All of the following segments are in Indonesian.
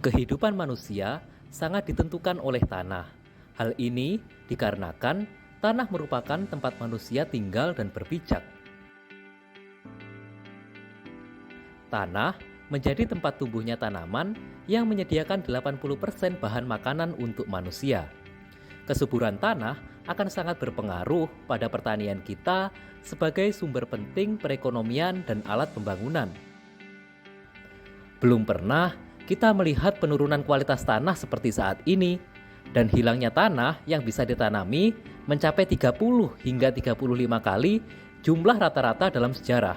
Kehidupan manusia sangat ditentukan oleh tanah. Hal ini dikarenakan tanah merupakan tempat manusia tinggal dan berpijak. Tanah menjadi tempat tumbuhnya tanaman yang menyediakan 80% bahan makanan untuk manusia. Kesuburan tanah akan sangat berpengaruh pada pertanian kita sebagai sumber penting perekonomian dan alat pembangunan. Belum pernah kita melihat penurunan kualitas tanah seperti saat ini, dan hilangnya tanah yang bisa ditanami mencapai 30 hingga 35 kali jumlah rata-rata dalam sejarah.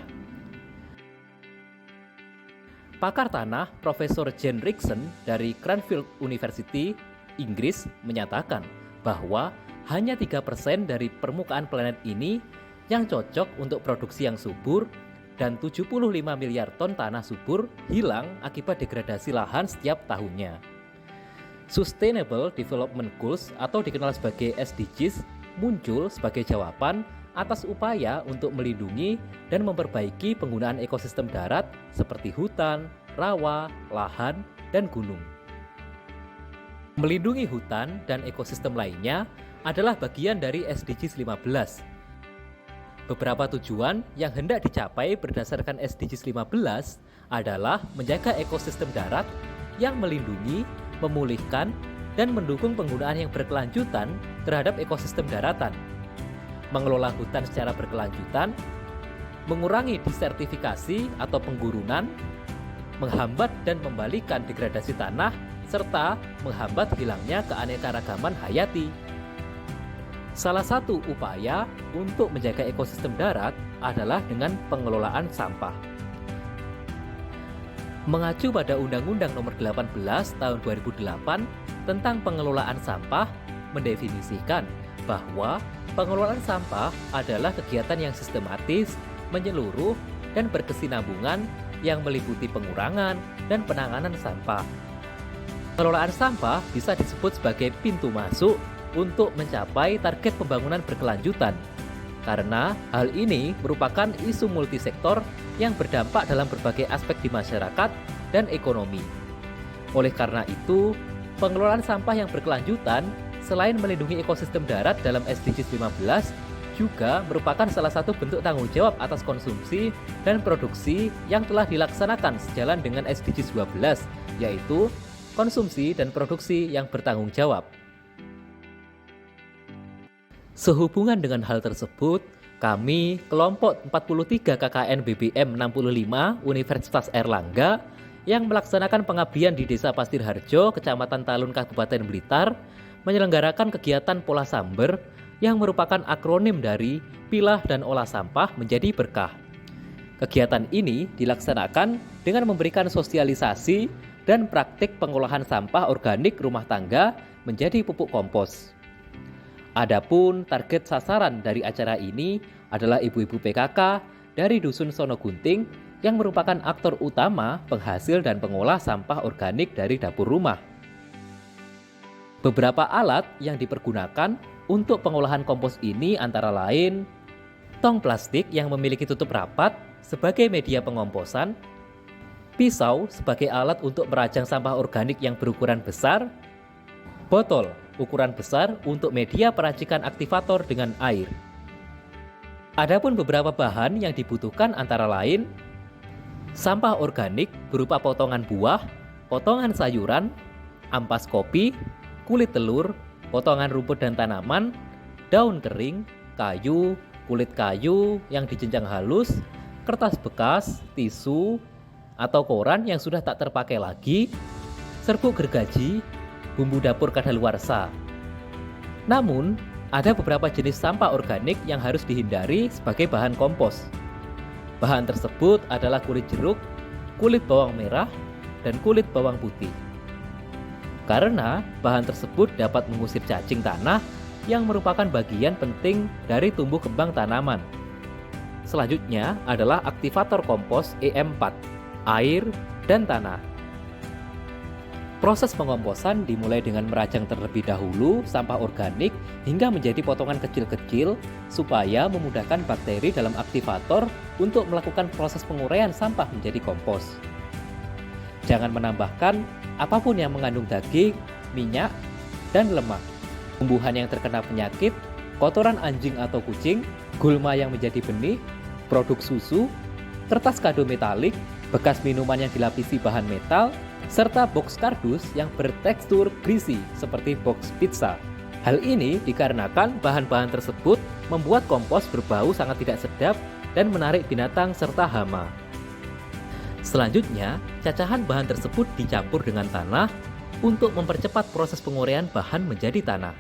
Pakar tanah Profesor Jan Rickson dari Cranfield University, Inggris menyatakan bahwa hanya 3% dari permukaan planet ini yang cocok untuk produksi yang subur, dan 75 miliar ton tanah subur hilang akibat degradasi lahan setiap tahunnya. Sustainable Development Goals atau dikenal sebagai SDGs muncul sebagai jawaban atas upaya untuk melindungi dan memperbaiki penggunaan ekosistem darat seperti hutan, rawa, lahan, dan gunung. Melindungi hutan dan ekosistem lainnya adalah bagian dari SDGs 15. Beberapa tujuan yang hendak dicapai berdasarkan SDGs 15 adalah menjaga ekosistem darat yang melindungi, memulihkan, dan mendukung penggunaan yang berkelanjutan terhadap ekosistem daratan, mengelola hutan secara berkelanjutan, mengurangi desertifikasi atau penggurunan, menghambat dan membalikan degradasi tanah, serta menghambat hilangnya keanekaragaman hayati. Salah satu upaya untuk menjaga ekosistem darat adalah dengan pengelolaan sampah. Mengacu pada Undang-Undang Nomor 18 Tahun 2008 tentang pengelolaan sampah mendefinisikan bahwa pengelolaan sampah adalah kegiatan yang sistematis, menyeluruh, dan berkesinambungan yang meliputi pengurangan dan penanganan sampah. Pengelolaan sampah bisa disebut sebagai pintu masuk untuk mencapai target pembangunan berkelanjutan, karena hal ini merupakan isu multisektor yang berdampak dalam berbagai aspek di masyarakat dan ekonomi. Oleh karena itu, pengelolaan sampah yang berkelanjutan selain melindungi ekosistem darat dalam SDGs 15 juga merupakan salah satu bentuk tanggung jawab atas konsumsi dan produksi yang telah dilaksanakan sejalan dengan SDGs 12, yaitu konsumsi dan produksi yang bertanggung jawab. Sehubungan dengan hal tersebut, kami, kelompok 43 KKN BBM 65 Universitas Airlangga yang melaksanakan pengabdian di Desa Pastir Harjo, Kecamatan Talun, Kabupaten Blitar, menyelenggarakan kegiatan Pola Samber yang merupakan akronim dari Pilah dan Olah Sampah Menjadi Berkah. Kegiatan ini dilaksanakan dengan memberikan sosialisasi dan praktik pengolahan sampah organik rumah tangga menjadi pupuk kompos. Adapun target sasaran dari acara ini adalah ibu-ibu PKK dari Dusun Sonogunting yang merupakan aktor utama penghasil dan pengolah sampah organik dari dapur rumah. Beberapa alat yang dipergunakan untuk pengolahan kompos ini antara lain tong plastik yang memiliki tutup rapat sebagai media pengomposan, pisau sebagai alat untuk merajang sampah organik yang berukuran besar, botol ukuran besar untuk media peracikan aktivator dengan air. Adapun beberapa bahan yang dibutuhkan antara lain sampah organik berupa potongan buah, potongan sayuran, ampas kopi, kulit telur, potongan rumput dan tanaman, daun kering, kayu, kulit kayu yang dijenjang halus, kertas bekas, tisu, atau koran yang sudah tak terpakai lagi, serbuk gergaji, bumbu dapur kadaluarsa. Namun, ada beberapa jenis sampah organik yang harus dihindari sebagai bahan kompos. Bahan tersebut adalah kulit jeruk, kulit bawang merah, dan kulit bawang putih. Karena bahan tersebut dapat mengusir cacing tanah yang merupakan bagian penting dari tumbuh kembang tanaman. Selanjutnya adalah aktivator kompos EM4, air, dan tanah. Proses pengomposan dimulai dengan merajang terlebih dahulu sampah organik hingga menjadi potongan kecil-kecil supaya memudahkan bakteri dalam aktivator untuk melakukan proses penguraian sampah menjadi kompos. Jangan menambahkan apapun yang mengandung daging, minyak, dan lemak. Tumbuhan yang terkena penyakit, kotoran anjing atau kucing, gulma yang menjadi benih, produk susu, kertas kado metalik, bekas minuman yang dilapisi bahan metal, serta box kardus yang bertekstur greasy seperti box pizza. Hal ini dikarenakan bahan-bahan tersebut membuat kompos berbau sangat tidak sedap dan menarik binatang serta hama. Selanjutnya, cacahan bahan tersebut dicampur dengan tanah untuk mempercepat proses penguraian bahan menjadi tanah.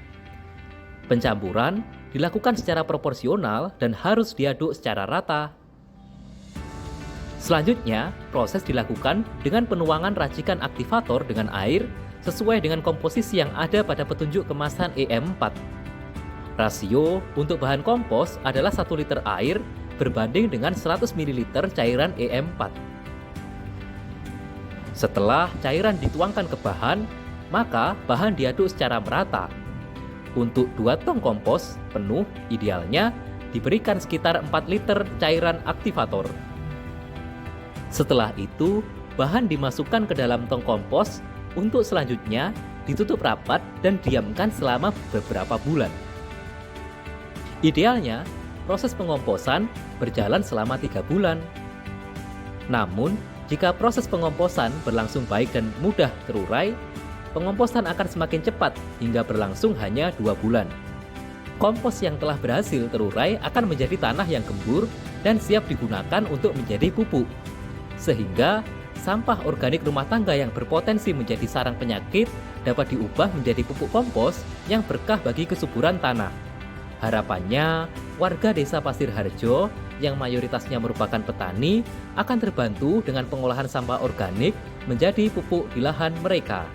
Pencampuran dilakukan secara proporsional dan harus diaduk secara rata. Selanjutnya, proses dilakukan dengan penuangan racikan aktivator dengan air sesuai dengan komposisi yang ada pada petunjuk kemasan EM4. Rasio untuk bahan kompos adalah 1 liter air berbanding dengan 100 ml cairan EM4. Setelah cairan dituangkan ke bahan, maka bahan diaduk secara merata. Untuk 2 tong kompos penuh, idealnya diberikan sekitar 4 liter cairan aktivator. Setelah itu, bahan dimasukkan ke dalam tong kompos untuk selanjutnya ditutup rapat dan diamkan selama beberapa bulan. Idealnya, proses pengomposan berjalan selama 3 bulan. Namun, jika proses pengomposan berlangsung baik dan mudah terurai, pengomposan akan semakin cepat hingga berlangsung hanya 2 bulan. Kompos yang telah berhasil terurai akan menjadi tanah yang gembur dan siap digunakan untuk menjadi pupuk. Sehingga, sampah organik rumah tangga yang berpotensi menjadi sarang penyakit dapat diubah menjadi pupuk kompos yang berkah bagi kesuburan tanah. Harapannya, warga desa Pasir Harjo yang mayoritasnya merupakan petani akan terbantu dengan pengolahan sampah organik menjadi pupuk di lahan mereka.